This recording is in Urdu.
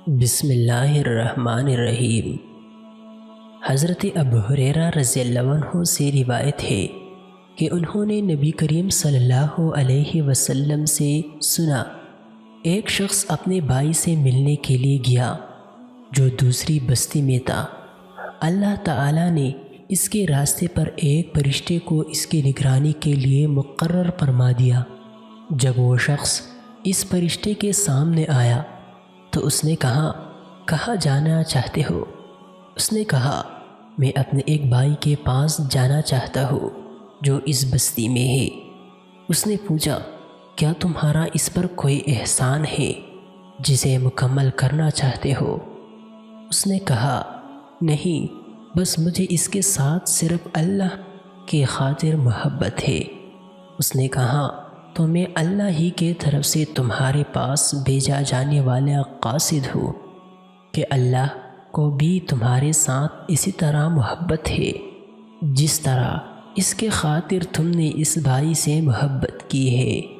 بسم اللہ الرحمن الرحیم۔ حضرت ابو ہریرہ رضی اللہ عنہ سے روایت ہے کہ انہوں نے نبی کریم صلی اللہ علیہ وسلم سے سنا، ایک شخص اپنے بھائی سے ملنے کے لیے گیا جو دوسری بستی میں تھا۔ اللہ تعالیٰ نے اس کے راستے پر ایک فرشتے کو اس کی نگرانی کے لیے مقرر فرما دیا۔ جب وہ شخص اس فرشتے کے سامنے آیا تو اس نے کہا، کہاں جانا چاہتے ہو؟ اس نے کہا، میں اپنے ایک بھائی کے پاس جانا چاہتا ہوں جو اس بستی میں ہے۔ اس نے پوچھا، کیا تمہارا اس پر کوئی احسان ہے جسے مکمل کرنا چاہتے ہو؟ اس نے کہا، نہیں، بس مجھے اس کے ساتھ صرف اللہ کی خاطر محبت ہے۔ اس نے کہا، تو میں اللہ ہی کی طرف سے تمہارے پاس بھیجا جانے والا قاصد ہوں کہ اللہ کو بھی تمہارے ساتھ اسی طرح محبت ہے جس طرح اس کے خاطر تم نے اس بھائی سے محبت کی ہے۔